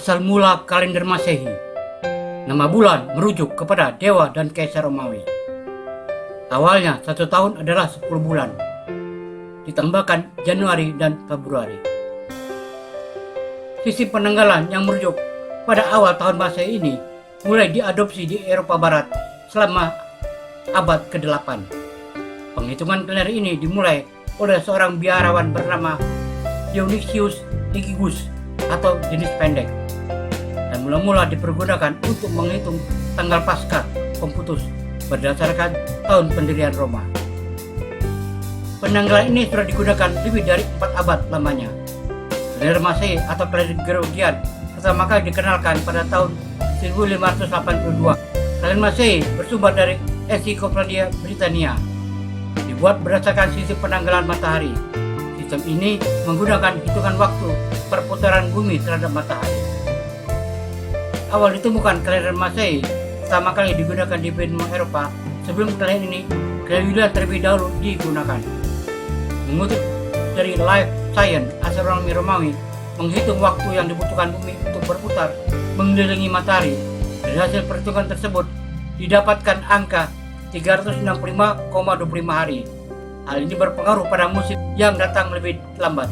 Asal mula kalender Masehi. Nama bulan merujuk kepada dewa dan kaisar Romawi. Awalnya 1 tahun adalah 10 bulan, ditambahkan Januari dan Februari. Sisi penanggalan yang merujuk pada awal tahun Masehi ini mulai diadopsi di Eropa Barat selama abad ke-8. Penghitungan kalender ini dimulai oleh seorang biarawan bernama Dionysius Ligius atau jenis pendek, dan mula-mula dipergunakan untuk menghitung tanggal Paskah Komputus berdasarkan tahun pendirian Roma. Penanggalan ini sudah digunakan lebih dari 4 abad lamanya. Kalender Masehi atau kalender Gregorian pertama kali dikenalkan pada tahun 1582. Kalender Masehi bersumber dari Ensiklopedia Britannia, dibuat berdasarkan sistem penanggalan matahari. Sistem ini menggunakan hitungan waktu perputaran bumi terhadap matahari. Awal ditemukan kalender Masehi pertama kali digunakan di benua Eropa. Sebelum kalender ini, kalender terlebih dahulu digunakan. Mengutip dari Life Science, astronomi Romawi menghitung waktu yang dibutuhkan bumi untuk berputar mengelilingi matahari. Dari hasil perhitungan tersebut didapatkan angka 365,25 hari. Hal ini berpengaruh pada musim yang datang lebih lambat.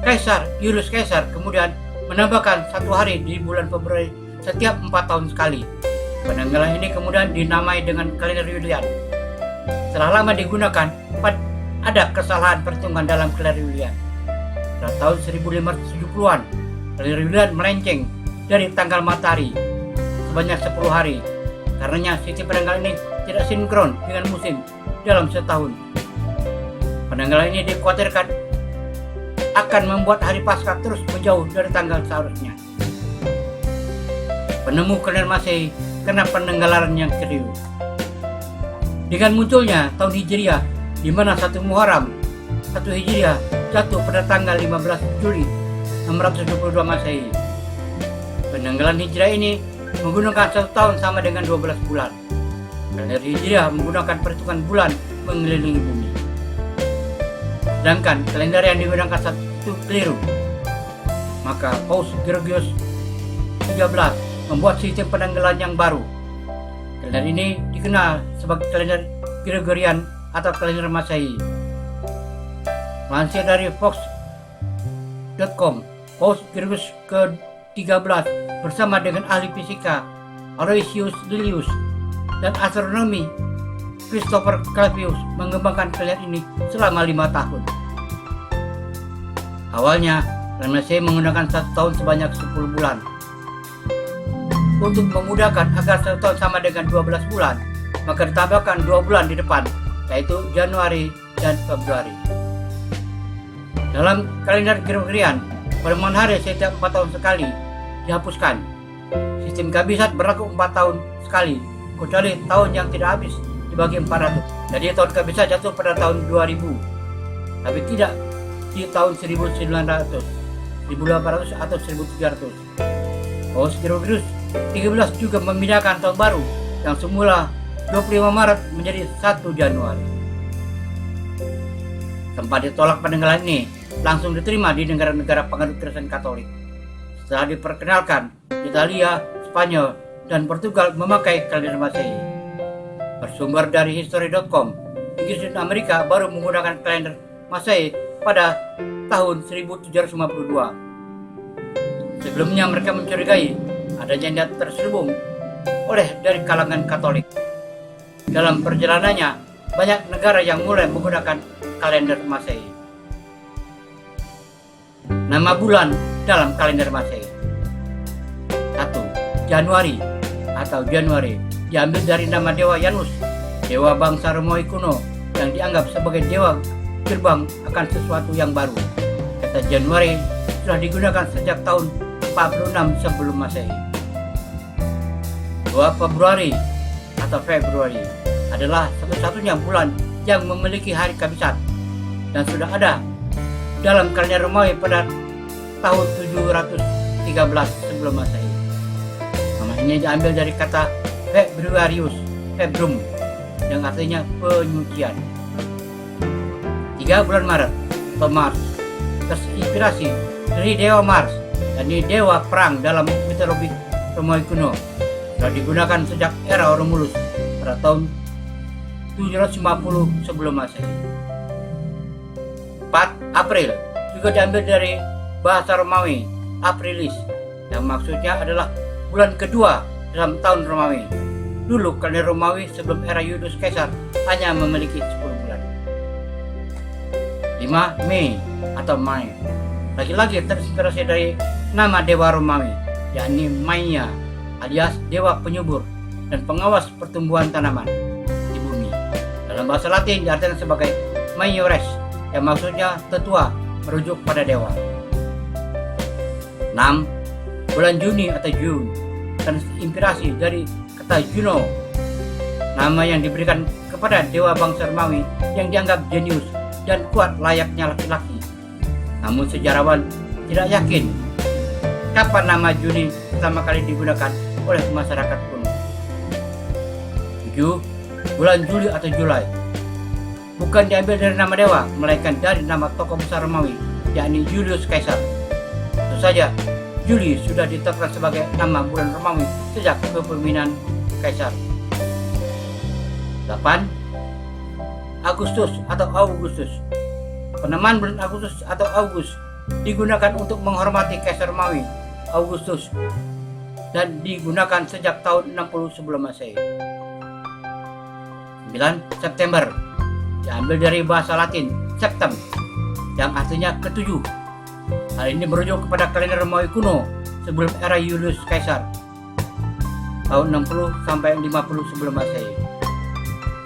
Kaisar Julius Caesar kemudian menambahkan 1 hari di bulan Februari setiap 4 tahun sekali. Penanggalan ini kemudian dinamai dengan kalender Julian. Setelah lama digunakan, ada kesalahan perhitungan dalam kalender Julian. Pada tahun 1570-an, kalender Julian melenceng dari tanggal matahari sebanyak 10 hari. Karenanya sistem penanggalan ini tidak sinkron dengan musim dalam setahun. Penanggalan ini dikhawatirkan akan membuat hari Paskah terus menjauh dari tanggal seharusnya. Penemu kalender Masehi karena penanggalan yang keliru. Dengan munculnya tahun Hijriah, di mana 1 Muharram, 1 Hijriah jatuh pada tanggal 15 Juli 622 Masehi. Penanggalan Hijriah ini menggunakan 1 tahun sama dengan 12 bulan. Kalender Hijriah menggunakan perhitungan bulan mengelilingi bumi. Sedangkan kalender yang digunakan satu keliru. Maka Paus Gregorius XIII membuat sistem penanggalan yang baru. Kalender ini dikenal sebagai kalender Gregorian atau kalender Masehi. Melansir dari Fox.com, Paus Gregorius ke-13 bersama dengan ahli fisika Aloysius Lilius dan astronomi Christopher Clavius mengembangkan kalender ini selama 5 tahun. Awalnya, kalender Masehi menggunakan 1 tahun sebanyak 10 bulan. Untuk memudahkan agar 1 tahun sama dengan 12 bulan, maka ditambahkan 2 bulan di depan, yaitu Januari dan Februari. Dalam kalender Gregorian, pertemuan hari setiap 4 tahun sekali dihapuskan. Sistem kabisat berlaku 4 tahun sekali, kecuali tahun yang tidak habis dibagi 400. Jadi tahun kabisat jatuh pada tahun 2000, tapi tidak di tahun 1900, 1800 atau 1300. Paus Gregorius 13 juga memindahkan tahun baru yang semula 25 Maret menjadi 1 Januari. Tempat ditolak penanggalan ini langsung diterima di negara-negara penganut Kristen Katolik. Setelah diperkenalkan, Italia, Spanyol, dan Portugal memakai kalender Masehi. Bersumber dari History.com, Inggris dan Amerika baru menggunakan kalender Masehi pada tahun 1752. Sebelumnya mereka mencurigai adanya niat terselubung oleh dari kalangan Katolik. Dalam perjalanannya, banyak negara yang mulai menggunakan kalender Masehi. Nama bulan dalam kalender Masehi. 1. Januari atau Januari diambil dari nama dewa Janus, dewa bangsa Romawi kuno yang dianggap sebagai dewa gerbang akan sesuatu yang baru. Kata Januari sudah digunakan sejak tahun 46 sebelum Masehi. 2. Februari atau Februari adalah satu-satunya bulan yang memiliki hari kabisat dan sudah ada dalam kalender Romawi pada tahun 713 sebelum Masehi. Nama ini diambil dari kata Februarius, Februm, yang artinya penyucian. 3. Bulan Maret atau Mars terinspirasi dari dewa Mars yakni dewa perang dalam mitologi Romawi kuno, sudah digunakan sejak era Romulus pada tahun 750 sebelum Masehi. 4. April juga diambil dari bahasa Romawi Aprilis, yang maksudnya adalah bulan kedua dalam tahun Romawi. Dulu kalender Romawi sebelum era Julius Caesar hanya memiliki 10 bulan. 5. Mei atau Mai, lagi-lagi terinspirasi dari nama dewa Romawi, yakni Maia, alias dewa penyubur dan pengawas pertumbuhan tanaman di bumi. Dalam bahasa Latin diartikan sebagai Maiores, yang maksudnya tetua, merujuk pada dewa. 6. Bulan Juni atau June, terinspirasi dari kata Juno, nama yang diberikan kepada dewa bangsa Romawi yang dianggap jenius dan kuat layaknya laki-laki. Namun sejarawan tidak yakin kapan nama Juni pertama kali digunakan oleh masyarakat kuno. 7. Bulan Juli atau Julai, bukan diambil dari nama dewa, melainkan dari nama tokoh besar Romawi, yakni Julius Caesar. Tentu saja, Juli sudah ditetapkan sebagai nama bulan Romawi sejak kepemimpinan Kaisar. 8. Agustus atau Augustus, penamaan bulan Agustus atau August digunakan untuk menghormati Kaisar Romawi Augustus dan digunakan sejak tahun 60 sebelum Masehi. 9. September diambil dari bahasa Latin septem, yang artinya ketujuh. Hal ini merujuk kepada kalender Romawi kuno sebelum era Julius Caesar tahun 60 sampai 50 sebelum Masehi,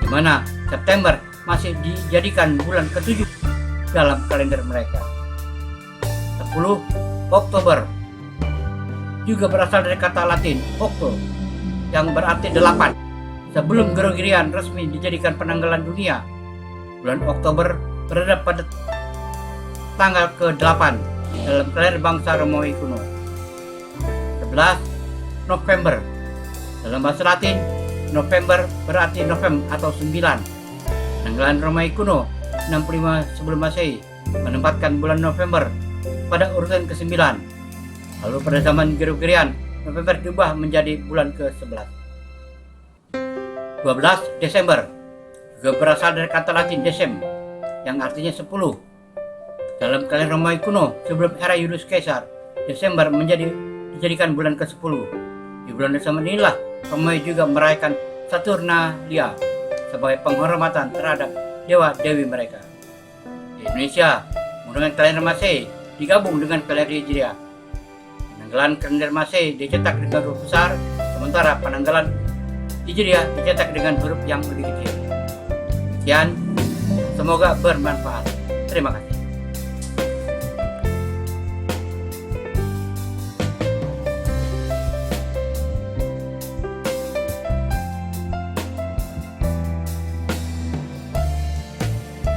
di mana September masih dijadikan bulan ketujuh dalam kalender mereka. 10. Oktober juga berasal dari kata Latin octo, yang berarti 8. Sebelum Gregorian resmi dijadikan penanggalan dunia, bulan Oktober berada pada tanggal ke-8 dalam kalender bangsa Romawi kuno. 11. November, dalam bahasa Latin November berarti Novem atau 9. Penanggalan Romawi kuno 65 sebelum Masehi menempatkan bulan November pada urutan ke-9. Lalu pada zaman Gregorian, November diubah menjadi bulan ke-11. 12. Desember juga berasal dari kata Latin decem, yang artinya 10. Dalam kalender Romawi kuno sebelum era Julius Caesar, Desember dijadikan bulan ke-10. Di bulan Desember inilah Romawi juga merayakan Saturnalia sebagai penghormatan terhadap dewa dewi mereka. Di Indonesia, menggunakan kalender Masehi digabung dengan kalender Hijriah. Penanggalan kalender Masehi dicetak dengan huruf besar, sementara penanggalan Hijriah dicetak dengan huruf yang lebih kecil. Sekian, semoga bermanfaat. Terima kasih.